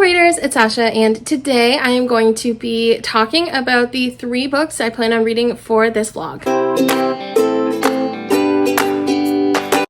readers, it's Sasha, and today I am going to be talking about the 3 books I plan on reading for this vlog.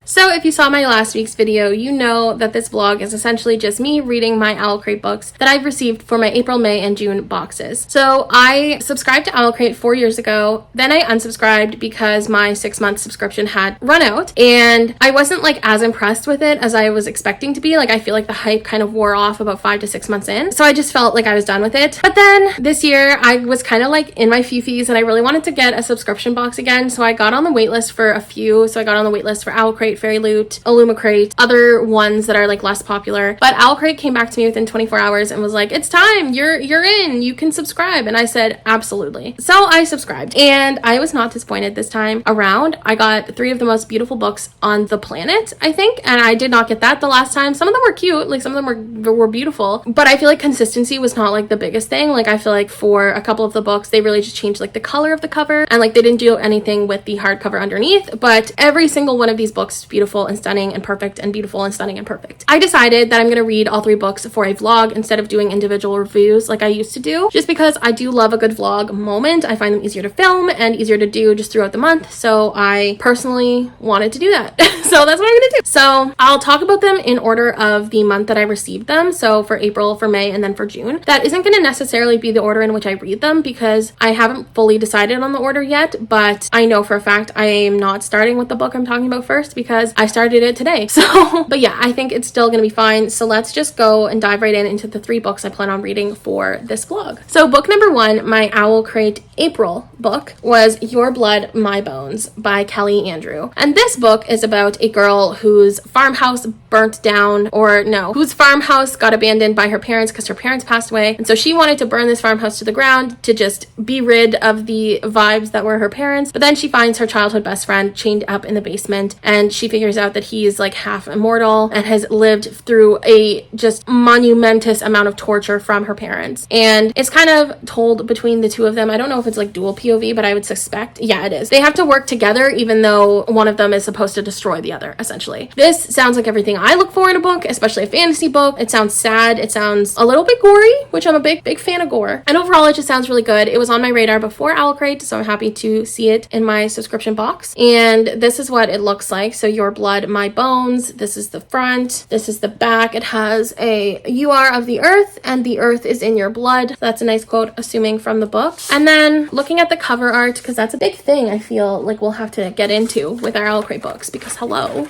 So if you saw my last week's video, you know that this vlog is essentially just me reading my OWLCRATE books that I've received for my April, May, and June boxes. So I subscribed to OWLCRATE 4 years ago, then I unsubscribed because my 6-month subscription had run out, and I wasn't like as impressed with it as I was expecting to be. Like, I feel like the hype kind of wore off about 5 to 6 months in, so I just felt like I was done with it. But then this year I was kind of like in my fufis and I really wanted to get a subscription box again, so I got on the wait list for a few. So I got on the wait list for OWLCRATE, Fairy Loot, OWLCRATE, other ones that are like less popular. But OWLCRATE came back to me within 24 hours and was like, it's time, you're in, you can subscribe. And I said, absolutely. So I subscribed, and I was not disappointed this time around. I got 3 of the most beautiful books on the planet, I think, and I did not get that the last time. Some of them were cute, like some of them were beautiful, but I feel like consistency was not like the biggest thing. Like, I feel like for a couple of the books, they really just changed like the color of the cover, and like they didn't do anything with the hardcover underneath, but every single one of these books is beautiful and stunning and perfect and beautiful and stunning and perfect. I decided that I'm gonna read all 3 books for a vlog instead of doing individual reviews like I used to do, just because I do love a good vlog moment. I find them easier to film and easier to do just throughout the month, so I personally wanted to do that. So that's what I'm gonna do. So I'll talk about them in order of the month that I received them. So for April, for May, and then for June. That isn't gonna necessarily be the order in which I read them because I haven't fully decided on the order yet, but I know for a fact I am not starting with the book I'm talking about first because I started it today. So, but yeah, I think it's still gonna be fine. So let's just go and dive right into the 3 books I plan on reading for this vlog. So book number 1, my OWLCRATE April book, was Your Blood, My Bones by Kelly Andrew. And this book is about a girl whose farmhouse burnt down, or no, whose farmhouse got abandoned by her parents because her parents passed away. And so she wanted to burn this farmhouse to the ground to just be rid of the vibes that were her parents. But then she finds her childhood best friend chained up in the basement, and she figures out that he's like half immortal and has lived through a just monumentous amount of torture from her parents. And it's kind of told between the 2 of them. I don't know if it's like dual POV, but I would suspect, yeah, it is. They have to work together even though one of them is supposed to destroy the other, essentially. This sounds like everything I look for in a book, especially a fantasy book. It sounds sad. It sounds a little bit gory, which I'm a big fan of gore. And overall, it just sounds really good. It was on my radar before OWLCRATE, so I'm happy to see it in my subscription box. And this is what it looks like. So Your Blood, My Bones. This is the front. This is the back. It has a "You are of the earth, and the earth is in your blood." That's a nice quote, assuming from the book. And then looking at the cover art, because that's a big thing I feel like we'll have to get into with our OWLCRATE books, because hello,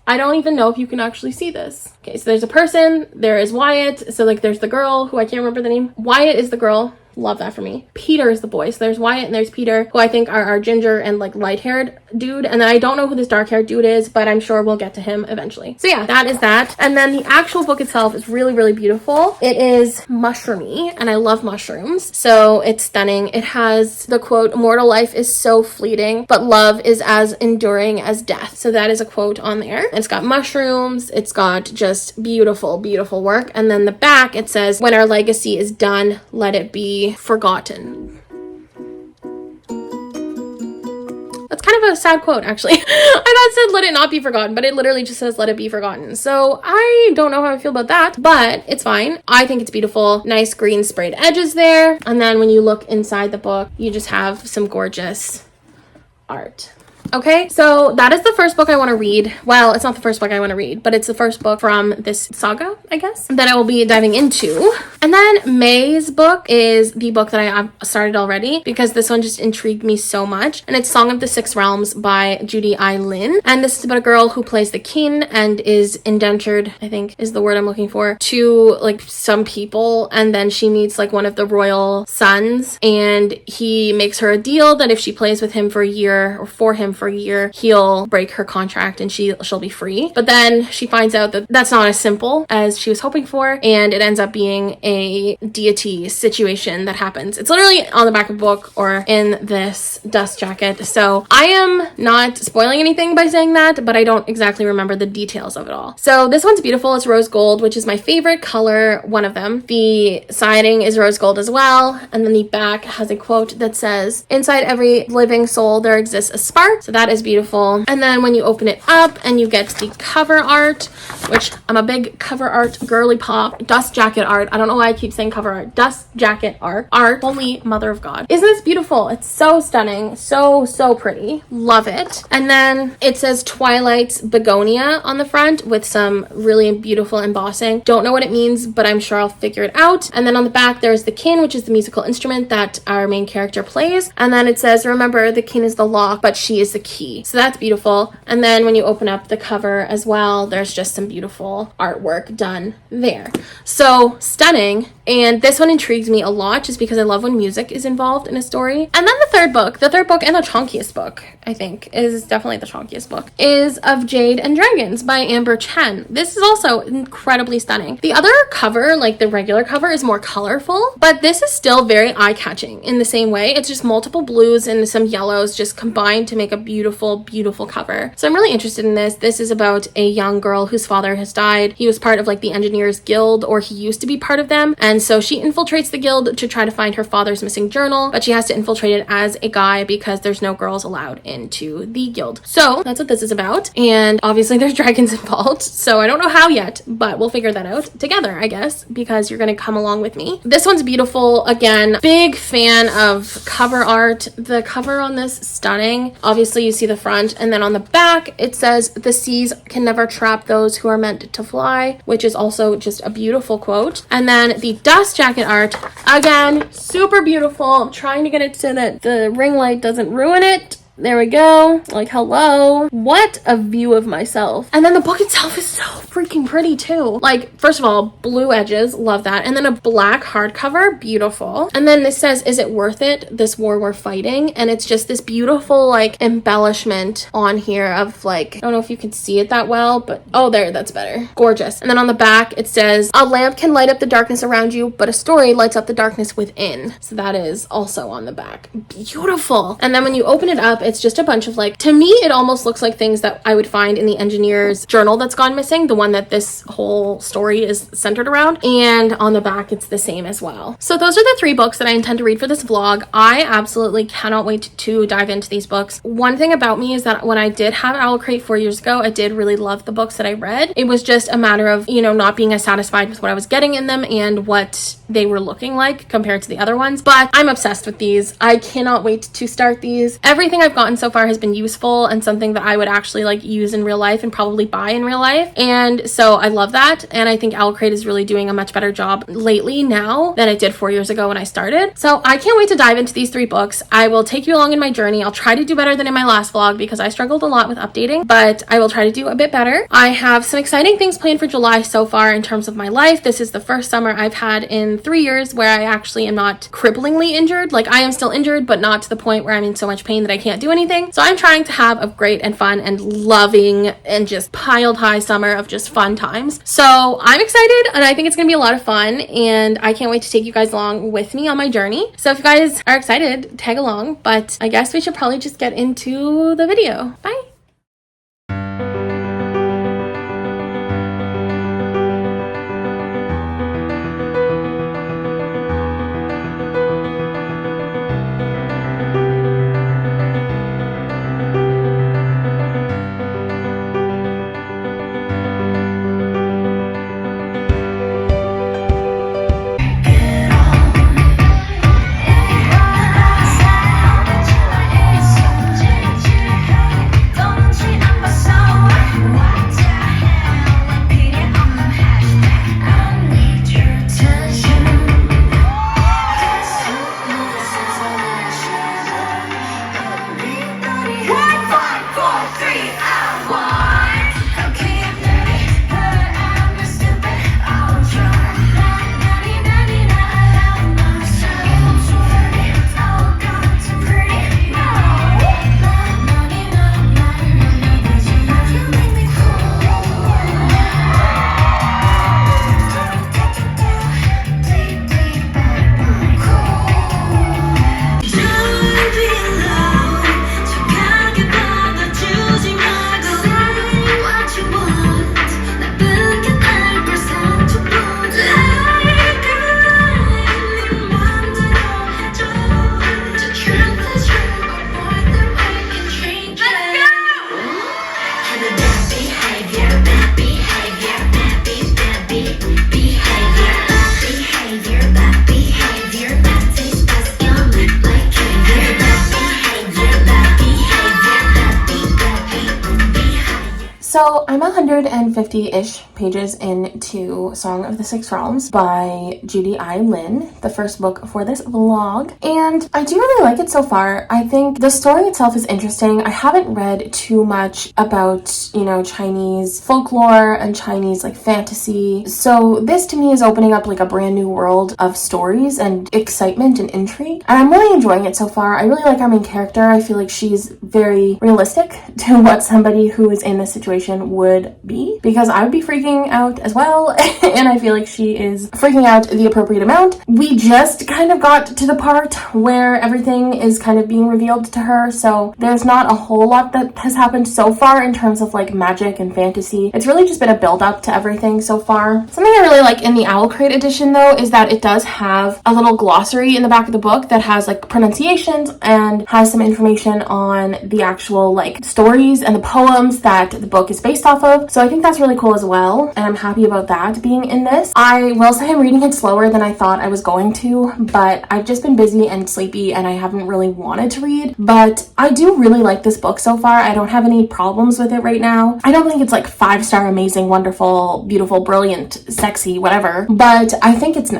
I don't even know if you can actually see this. Okay, so there's a person, there is Wyatt, so like there's the girl who I can't remember the name. Wyatt is the girl. Love that for me. Peter is the boy. So there's Wyatt and there's Peter, who I think are our ginger and like light-haired dude. And then I don't know who this dark-haired dude is, but I'm sure we'll get to him eventually. So yeah, that is that. And then the actual book itself is really beautiful. It is mushroomy, and I love mushrooms, so it's stunning. It has the quote, "Mortal life is so fleeting, but love is as enduring as death." So that is a quote on there. It's got mushrooms. It's got just beautiful work. And then the back, it says, "When our legacy is done, let it be forgotten." That's kind of a sad quote, actually. I thought it said "let it not be forgotten," but it literally just says "let it be forgotten." So I don't know how I feel about that, but it's fine. I think it's beautiful. Nice green sprayed edges there. And then when you look inside the book, you just have some gorgeous art. Okay, so that is the first book I want to read. Well, it's not the first book I want to read, but it's the first book from this saga, I guess, that I will be diving into. And then May's book is the book that I have started already because this one just intrigued me so much. And it's Song of the Six Realms by Judy I. Lin. And this is about a girl who plays the king and is indentured, I think is the word I'm looking for, to like some people. And then she meets like one of the royal sons, and he makes her a deal that if she plays with him for a year, or for him for a year, he'll break her contract and she'll be free. But then she finds out that that's not as simple as she was hoping for, and it ends up being a deity situation that happens. It's literally on the back of the book or in this dust jacket, so I am not spoiling anything by saying that, but I don't exactly remember the details of it all. So this one's beautiful. It's rose gold, which is my favorite color, one of them. The siding is rose gold as well, and then the back has a quote that says, "Inside every living soul there exists a spark." So that is beautiful. And then when you open it up and you get the cover art, which I'm a big cover art girly pop, dust jacket art. I don't know why I keep saying cover art. Dust jacket art. Holy mother of God. Isn't this beautiful? It's so stunning. So, so pretty. Love it. And then it says Twilight's Begonia on the front with some really beautiful embossing. Don't know what it means, but I'm sure I'll figure it out. And then on the back, there's the kin, which is the musical instrument that our main character plays. And then it says, remember, the kin is the lock, but she is the key. So that's beautiful. And then when you open up the cover as well, there's just some beautiful artwork done there. So stunning. And this one intrigues me a lot just because I love when music is involved in a story. And then the third book and the chonkiest book, I think, is definitely the chonkiest book, is Of Jade and Dragons by Amber Chen. This is also incredibly stunning. The other cover, like the regular cover, is more colorful, but this is still very eye-catching in the same way. It's just multiple blues and some yellows just combined to make a beautiful, beautiful cover. So I'm really interested in this. This is about a young girl whose father has died. He was part of like the Engineers Guild, or he used to be part of them. And so she infiltrates the guild to try to find her father's missing journal, but she has to infiltrate it as a guy because there's no girls allowed into the guild. So that's what this is about. And obviously there's dragons involved. So I don't know how yet, but we'll figure that out together, I guess, because you're going to come along with me. This one's beautiful. Again, big fan of cover art. The cover on this, stunning. Obviously you see the front, and then on the back, it says, the seas can never trap those who are meant to fly, which is also just a beautiful quote. And then the dust jacket art, again, super beautiful. I'm trying to get it so that the ring light doesn't ruin it. There we go. Like, hello. What a view of myself. And then the book itself is so freaking pretty too. Like, first of all, blue edges, love that. And then a black hardcover, beautiful. And then this says, is it worth it, this war we're fighting? And it's just this beautiful, like, embellishment on here of, like, I don't know if you can see it that well, but, oh, there, that's better. Gorgeous. And then on the back, it says, a lamp can light up the darkness around you, but a story lights up the darkness within. So that is also on the back. Beautiful. And then when you open it up, it's just a bunch of, like, to me, it almost looks like things that I would find in the engineer's journal that's gone missing, the one that this whole story is centered around. And on the back, it's the same as well. So those are the 3 books that I intend to read for this vlog. I absolutely cannot wait to dive into these books. One thing about me is that when I did have OWLCRATE 4 years ago, I did really love the books that I read. It was just a matter of, you know, not being as satisfied with what I was getting in them and what they were looking like compared to the other ones. But I'm obsessed with these. I cannot wait to start these. Everything I've gotten so far has been useful and something that I would actually like use in real life and probably buy in real life. And so I love that. And I think OWLCRATE is really doing a much better job lately now than it did 4 years ago when I started. So I can't wait to dive into these 3 books. I will take you along in my journey. I'll try to do better than in my last vlog because I struggled a lot with updating, but I will try to do a bit better. I have some exciting things planned for July so far in terms of my life. This is the first summer I've had in 3 years where I actually am not cripplingly injured. Like, I am still injured, but not to the point where I'm in so much pain that I can't do anything. So I'm trying to have a great and fun and loving and just piled high summer of just fun times. So I'm excited and I think it's gonna be a lot of fun, and I can't wait to take you guys along with me on my journey. So if you guys are excited, tag along, but I guess we should probably just get into the video. Bye. Don't So I'm 150-ish pages into Song of the Six Realms by Judy I. Lin, the first book for this vlog, and I do really like it so far. I think the story itself is interesting. I haven't read too much about, you know, Chinese folklore and Chinese like fantasy, so this to me is opening up like a brand new world of stories and excitement and intrigue, and I'm really enjoying it so far. I really like our main character. I feel like she's very realistic to what somebody who is in this situation would be, because I would be freaking out as well and I feel like she is freaking out the appropriate amount. We just kind of got to the part where everything is kind of being revealed to her, so there's not a whole lot that has happened so far in terms of like magic and fantasy. It's really just been a build up to everything so far. Something I really like in the OWLCRATE edition though is that it does have a little glossary in the back of the book that has like pronunciations and has some information on the actual like stories and the poems that the book is based off of. So I think that's really cool as well, and I'm happy about that being in this. I will say I'm reading it slower than I thought I was going to, but I've just been busy and sleepy and I haven't really wanted to read, but I do really like this book so far. I don't have any problems with it right now. I don't think it's like 5-star amazing, wonderful, beautiful, brilliant, sexy, whatever, but I think it's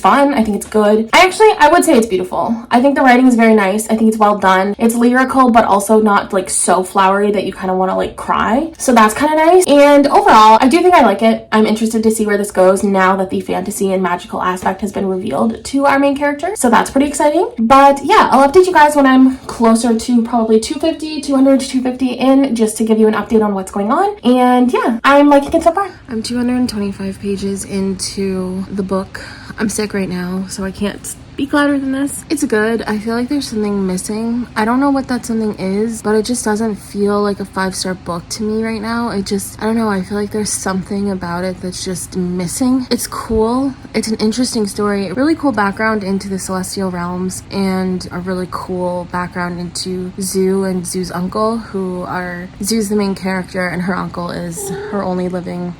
fun. I think it's good. I would say it's beautiful. I think the writing is very nice. I think it's well done. It's lyrical, but also not like so flowery that you kind of want to like cry. So that's kind of nice. And overall, I do think I like it. I'm interested to see where this goes now that the fantasy and magical aspect has been revealed to our main character. So that's pretty exciting. But yeah, I'll update you guys when I'm closer to probably 200 to 250 in, just to give you an update on what's going on. And yeah, I'm liking it so far. I'm 225 pages into the book. I'm sick right now, so I can't speak louder than this. It's good. I feel like there's something missing. I don't know what that something is, but it just doesn't feel like a 5-star book to me right now. I don't know. I feel like there's something about it that's just missing. It's cool. It's an interesting story. A really cool background into the celestial realms, and a really cool background into Zhu and Zhu's uncle, who are Zhu's the main character, and her uncle was her only living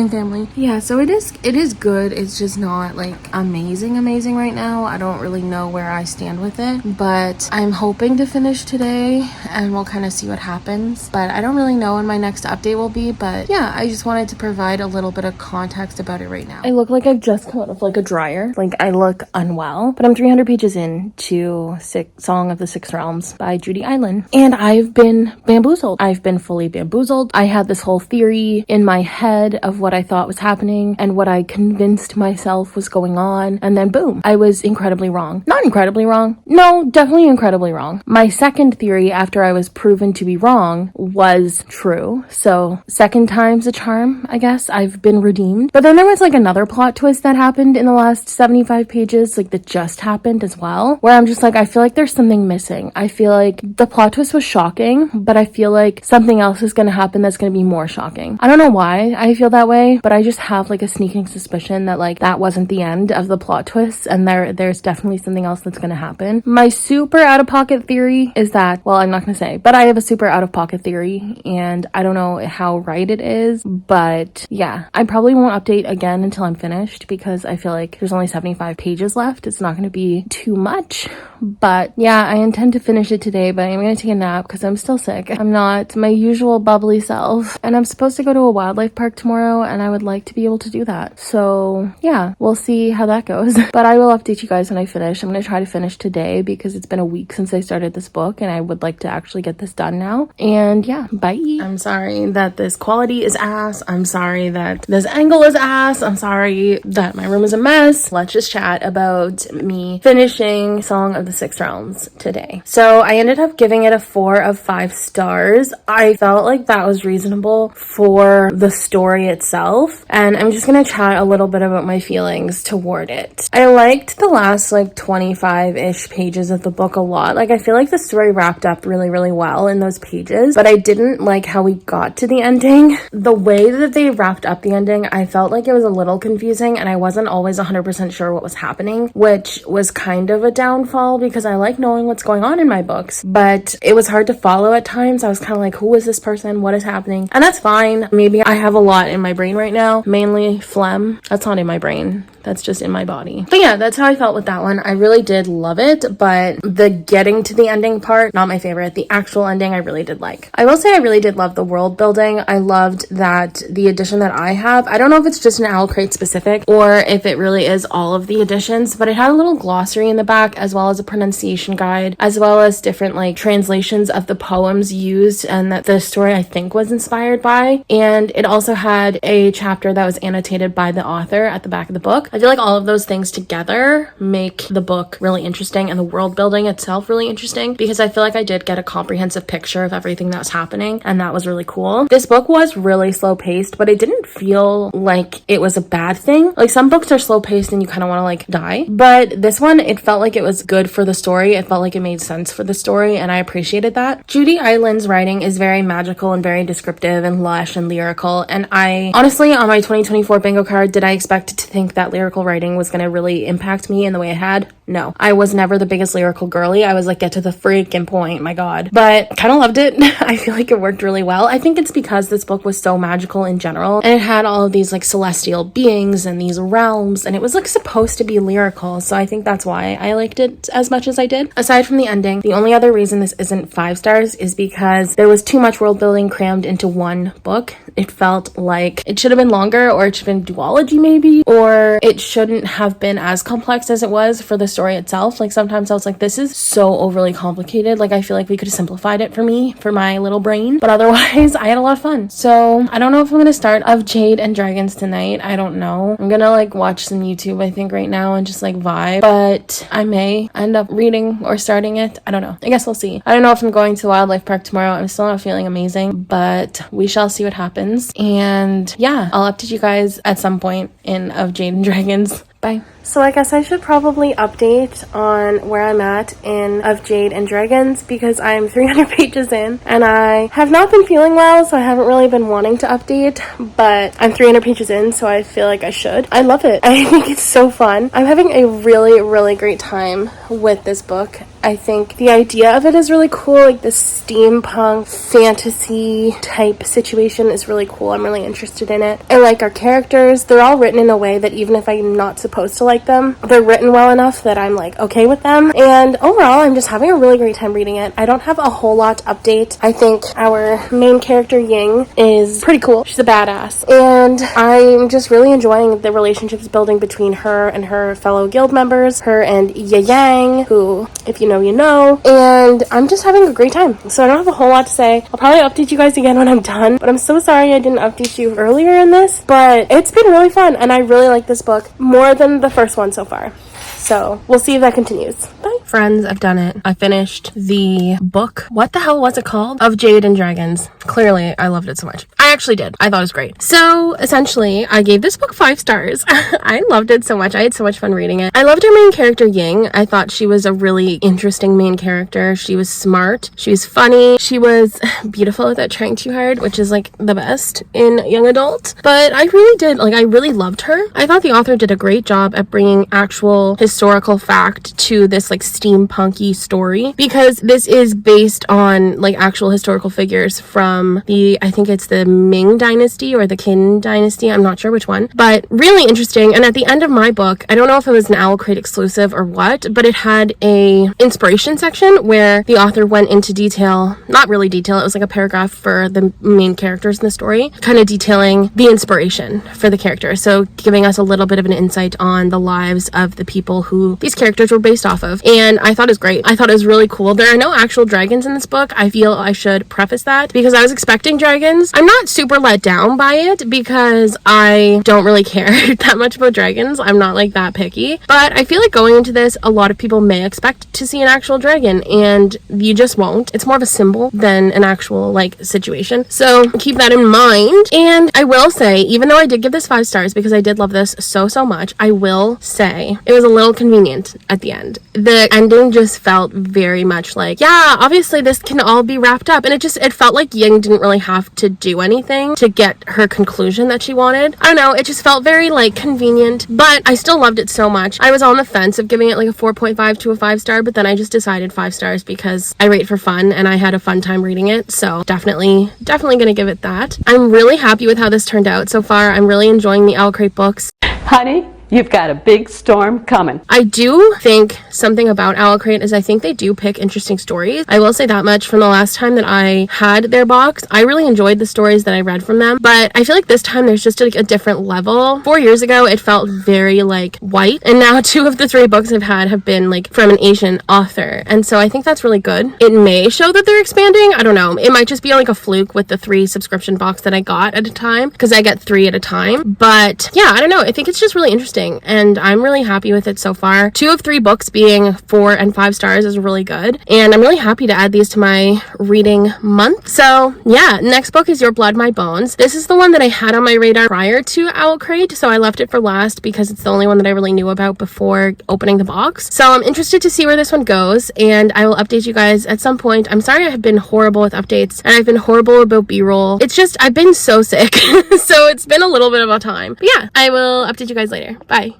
family. Yeah, so it is good. It's just not like amazing right now. I don't really know where I stand with it, but I'm hoping to finish today and we'll kind of see what happens. But I don't really know when my next update will be, but yeah, I just wanted to provide a little bit of context about it right now. I look like I've just come out of like a dryer. Like I look unwell, but I'm 300 pages into Song of the Six Realms by Judy I. Lin, and I've been bamboozled. I've been fully bamboozled. I had this whole theory in my head of what I thought was happening and what I convinced myself was going on, and then boom, I was incredibly wrong. Not incredibly wrong. No, definitely incredibly wrong. My second theory, after I was proven to be wrong, was true. So second time's a charm, I guess. I've been redeemed. But then there was like another plot twist that happened in the last 75 pages, like that just happened as well, where I'm just like, I feel like there's something missing. I feel like the plot twist was shocking, but I feel like something else is going to happen that's going to be more shocking. I don't know why I feel that way, but I just have like a sneaking suspicion that like that wasn't the end of the plot twist, and there's definitely something else that's going to happen. My super out-of-pocket theory is that, well, I'm not going to say, but I have a super out-of-pocket theory, and I don't know how right it is, but yeah, I probably won't update again until I'm finished, because I feel like there's only 75 pages left. It's not going to be too much, but yeah, I intend to finish it today, but I'm going to take a nap because I'm still sick. I'm not my usual bubbly self, and I'm supposed to go to a wildlife park tomorrow, and I would like to be able to do that. So yeah, we'll see how that goes, but I will update you guys when I finish. I'm going to try to finish today because it's been a week since I started this book, and I would like to actually get this done now. And yeah, bye. I'm sorry that this quality is ass. I'm sorry that this angle is ass. I'm sorry that my room is a mess. Let's just chat about me finishing Song of the Six Realms today. So I ended up giving it a 4 of 5 stars. I felt like that was reasonable for the story itself, and I'm just going to chat a little bit about my feelings toward it. I liked the last like 25-ish pages of the book a lot. Like I feel like the story wrapped up really well in those pages, but I didn't like how we got to the ending. The way that they wrapped up the ending, I felt like it was a little confusing, and I wasn't always 100% sure what was happening, which was kind of a downfall because I like knowing what's going on in my books, but it was hard to follow at times. I was kind of like, who is this person? What is happening? And that's fine. Maybe I have a lot in my brain right now, mainly phlegm. That's not in my brain. that's just in my body. But yeah, that's how I felt with that one. I really did love it, but the getting to the ending part, not my favorite. The actual ending I really did like. I will say I really did love the world building. I loved that the edition that I have, I don't know if it's just an OWLCRATE specific or if it really is all of the editions, but it had a little glossary in the back as well as a pronunciation guide, as well as different like translations of the poems used and that the story I think was inspired by. And it also had a chapter that was annotated by the author at the back of the book. I feel like all of those things together make the book really interesting and the world building itself really interesting, because I feel like I did get a comprehensive picture of everything that was happening, and that was really cool. This book was really slow paced, but it didn't feel like it was a bad thing. Like some books are slow paced and you kind of want to like die, but this one, it felt like it was good for the story. It felt like it made sense for the story, and I appreciated that. Judy Island's writing is very magical and very descriptive and lush and lyrical, and I honestly, on my 2024 bingo card, did I expect to think that lyrical writing was going to really impact me in the way it had? No. I was never the biggest lyrical girly. I was like, get to the freaking point, my god. But kind of loved it. I feel like it worked really well. I think it's because this book was so magical in general, and it had all of these like celestial beings and these realms, and it was like supposed to be lyrical, so I think that's why I liked it as much as I did. Aside from the ending, the only other reason this isn't 5 stars is because there was too much world building crammed into one book. It felt like it should have been longer, or it should have been duology maybe, or it shouldn't have been as complex as it was for the story itself. Like sometimes I was like, this is so overly complicated. Like I feel like we could have simplified it for me, for my little brain, but otherwise I had a lot of fun. So I don't know if I'm gonna start Of Jade and Dragons tonight. I don't know. I'm gonna like watch some YouTube I think right now and just like vibe, but I may end up reading or starting it. I don't know. I guess we'll see. I don't know if I'm going to Wildlife Park tomorrow. I'm still not feeling amazing, but we shall see what happens. And yeah, I'll update you guys at some point in Of Jade and Dragons. Bye. So I guess I should probably update on where I'm at in Of Jade and Dragons, because I'm 300 pages in and I have not been feeling well, so I haven't really been wanting to update, but I'm 300 pages in, so I feel like I should. I love it. I think it's so fun. I'm having a really, really great time with this book. I think the idea of it is really cool. Like this steampunk fantasy type situation is really cool. I'm really interested in it. I like our characters. They're all written in a way that even if I'm not supposed to like them, they're written well enough that I'm like okay with them. And overall, I'm just having a really great time reading it. I don't have a whole lot to update. I think our main character Ying is pretty cool. She's a badass. And I'm just really enjoying the relationships building between her and her fellow guild members, her and Yang, who, if you know, you know, and I'm just having a great time. So I don't have a whole lot to say. I'll probably update you guys again when I'm done, but I'm so sorry I didn't update you earlier in this, but it's been really fun and I really like this book more than the first one so far. So we'll see if that continues. Bye. Friends, I've done it. I finished the book. What the hell was it called? Of Jade and Dragons. Clearly, I loved it so much. I actually did. I thought it was great. So essentially, I gave this book 5 stars. I loved it so much. I had so much fun reading it. I loved her main character, Ying. I thought she was a really interesting main character. She was smart. She was funny. She was beautiful without trying too hard, which is like the best in young adult. But I really did, like, I really loved her. I thought the author did a great job at bringing actual historical fact to this like steampunky story, because this is based on like actual historical figures from the, I think it's the Ming dynasty or the Qin dynasty, I'm not sure which one, but really interesting. And at the end of my book, I don't know if it was an OWLCRATE exclusive or what, but it had a inspiration section where the author went into detail, not really detail, it was like a paragraph for the main characters in the story, kind of detailing the inspiration for the characters, so giving us a little bit of an insight on the lives of the people who these characters were based off of. And I thought it was great. I thought it was really cool. There are no actual dragons in this book. I feel I should preface that because I was expecting dragons. I'm not super let down by it because I don't really care that much about dragons. I'm not like that picky, but I feel like going into this, a lot of people may expect to see an actual dragon and you just won't. It's more of a symbol than an actual like situation. So keep that in mind. And I will say, even though I did give this 5 stars because I did love this so much, I will say it was a little convenient at the end. The ending just felt very much like, yeah, obviously this can all be wrapped up, and it felt like Ying didn't really have to do anything to get her conclusion that she wanted. I don't know, it just felt very like convenient, but I still loved it so much. I was on the fence of giving it like a 4.5 to a 5 star, but then I just decided 5 stars because I rate for fun and I had a fun time reading it, so definitely gonna give it that. I'm really happy with how this turned out so far. I'm really enjoying the OWLCRATE books. Honey, You've got a big storm coming. I do think something about OWLCRATE is I think they do pick interesting stories. I will say that much. From the last time that I had their box, I really enjoyed the stories that I read from them, but I feel like this time there's just like a different level. 4 years ago, it felt very like white, and now 2 of the 3 books I've had have been like from an Asian author, and so I think that's really good. It may show that they're expanding. I don't know. It might just be like a fluke with the 3 subscription box that I got at a time, because I get 3 at a time. But yeah, I don't know. I think it's just really interesting, and I'm really happy with it so far. 2 of 3 books being 4 and 5 stars is really good, and I'm really happy to add these to my reading month. So yeah, next book is Your Blood, My Bones. This is the one that I had on my radar prior to OWLCRATE, so I left it for last because it's the only one that I really knew about before opening the box. So I'm interested to see where this one goes, and I will update you guys at some point. I'm sorry I have been horrible with updates, and I've been horrible about B-roll. It's just, I've been so sick, so it's been a little bit of a time. But yeah, I will update you guys later. Bye.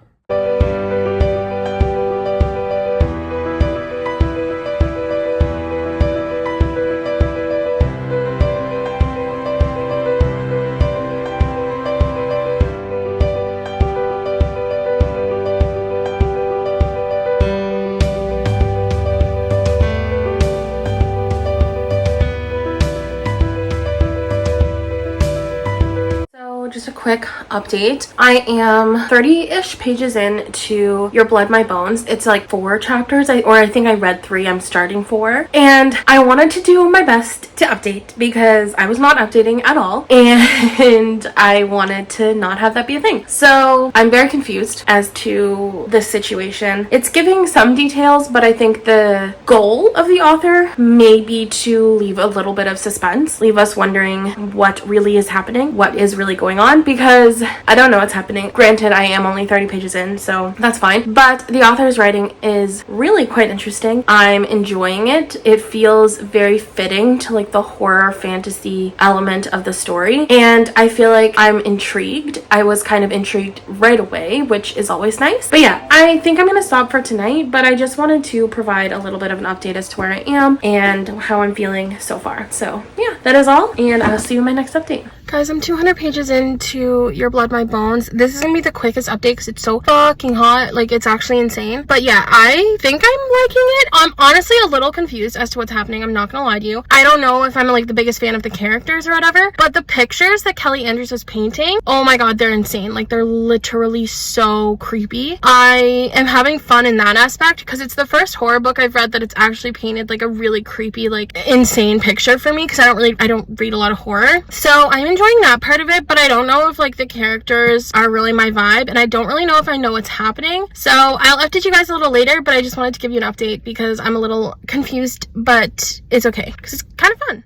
Just a quick update. I am 30-ish pages into Your Blood, My Bones. It's like 4 chapters, I think I read 3. I'm starting 4. And I wanted to do my best to update because I was not updating at all. And I wanted to not have that be a thing. So I'm very confused as to the situation. It's giving some details, but I think the goal of the author may be to leave a little bit of suspense, leave us wondering what really is happening, what is really going on, because I don't know what's happening. Granted, I am only 30 pages in, so that's fine, but the author's writing is really quite interesting. I'm enjoying it. It feels very fitting to like the horror fantasy element of the story, and I feel like I'm intrigued. I was kind of intrigued right away, which is always nice. But yeah, I think I'm gonna stop for tonight, but I just wanted to provide a little bit of an update as to where I am and how I'm feeling so far. So yeah, that is all, and I'll see you in my next update. Guys, I'm 200 pages into Your Blood, My Bones. This is gonna be the quickest update because it's so fucking hot. Like, it's actually insane. But yeah, I think I'm liking it. I'm honestly a little confused as to what's happening. I'm not gonna lie to you. I don't know if I'm like the biggest fan of the characters or whatever, but the pictures that Kelly Andrews was painting, oh my god, they're insane. Like, they're literally so creepy. I am having fun in that aspect because it's the first horror book I've read that it's actually painted like a really creepy, like insane picture for me, because I don't read a lot of horror. So I'm enjoying that part of it, but I don't know if like the characters are really my vibe, and I don't really know if I know what's happening. So I'll update you guys a little later, but I just wanted to give you an update because I'm a little confused, but it's okay because it's kind of fun.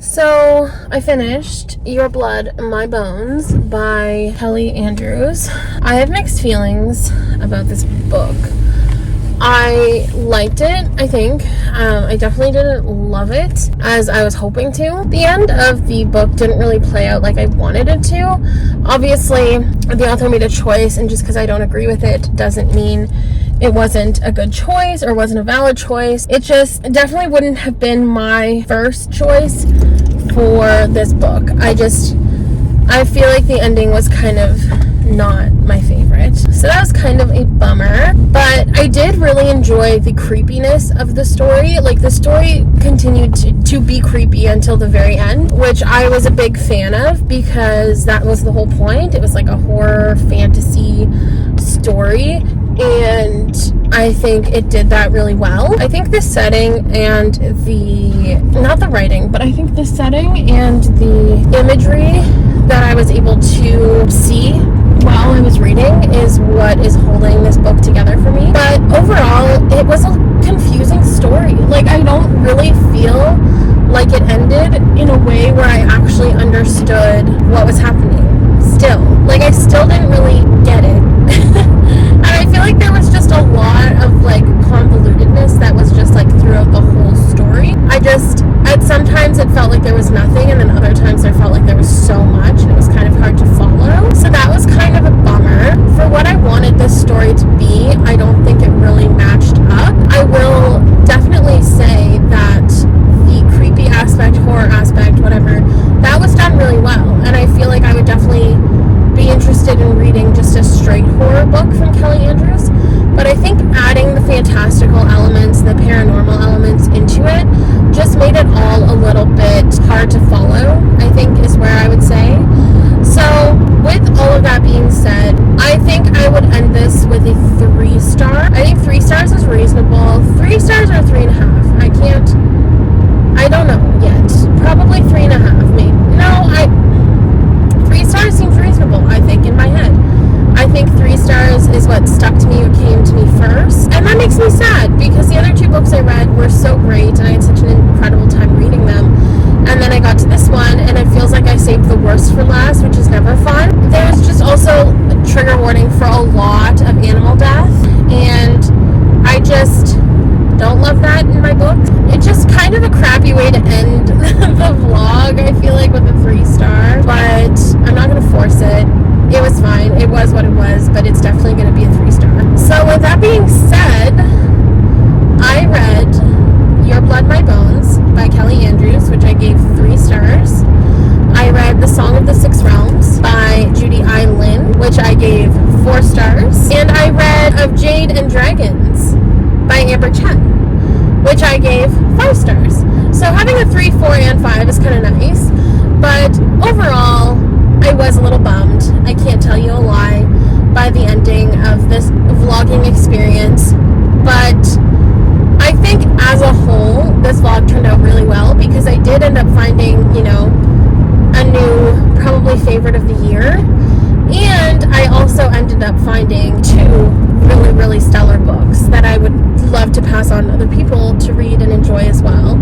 So I finished Your Blood, My Bones by Kelly Andrews. I have mixed feelings about this book. I liked it, I think. I definitely didn't love it as I was hoping to. The end of the book didn't really play out like I wanted it to. Obviously, the author made a choice, and just because I don't agree with it doesn't mean it wasn't a good choice or wasn't a valid choice. It just definitely wouldn't have been my first choice for this book. I feel like the ending was kind of not my favorite. So that was kind of a bummer, but I did really enjoy the creepiness of the story. Like, the story continued to be creepy until the very end, which I was a big fan of because that was the whole point. It was like a horror fantasy story, and I think it did that really well. I think the setting and not the writing, but I think the setting and the imagery that I was able to see while I was reading is what is holding this book together for me. But overall, it was a confusing story. Like, I don't really feel like it ended in a way where I actually understood what was happening still. Like, I still didn't really get it. And I feel like there was just a lot of like convolutedness that was just like throughout the whole story. Sometimes it felt like there was nothing, and then other times I felt like there was so much and it was kind of hard to follow. So that was kind of a bummer. For what I wanted this story to be, I don't think it really matched up. I will definitely say that the creepy aspect Kelly Andrews, but I think adding the fantastical elements, the paranormal elements into it just made it all a little bit hard to follow, I think is where I would say. So with all of that being said, I think I would end this with a 3-star. I think 3 stars is reasonable. 3 stars or 3.5. I don't know yet. Probably 3.5, maybe. No, 3 stars seems reasonable, I think, in my head. I think 3 stars is what stuck to me or came to me first. And that makes me sad because the other 2 books I read were so great and I had such an incredible time reading them. And then I got to this one and it feels like I saved the worst for last, which is never fun. There's just also a trigger warning for a lot of animal death. And I just don't love that in my book. It's just kind of a crappy way to end the vlog, I feel like, with a 3-star. But I'm not going to force it. It was fine. It was what it was, but it's definitely going to be a 3-star. So with that being said, I read Your Blood, My Bones by Kelly Andrews, which I gave 3 stars. I read The Song of the Six Realms by Judy I. Lin, which I gave 4 stars. And I read Of Jade and Dragons by Amber Chen, which I gave 5 stars. So having a 3, 4, and 5 is kind of nice. But overall, I was a little bummed. I can't tell you a lie by the ending of this vlogging experience. But I think as a whole, this vlog turned out really well because I did end up finding, a new, probably favorite of the year. And I also ended up finding 2 really, really stellar books that I would love to pass on to other people to read and enjoy as well.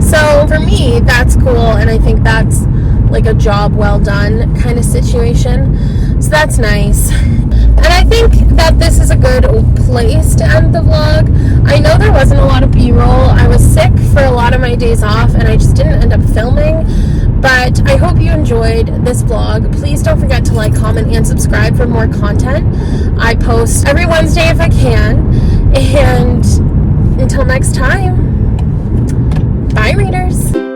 So for me, that's cool, and I think that's like a job well done kind of situation. So that's nice. And I think that this is a good place to end the vlog. I know there wasn't a lot of B-roll. I was sick for a lot of my days off and I just didn't end up filming. But I hope you enjoyed this vlog. Please don't forget to like, comment, and subscribe for more content. I post every Wednesday if I can. And until next time, bye readers.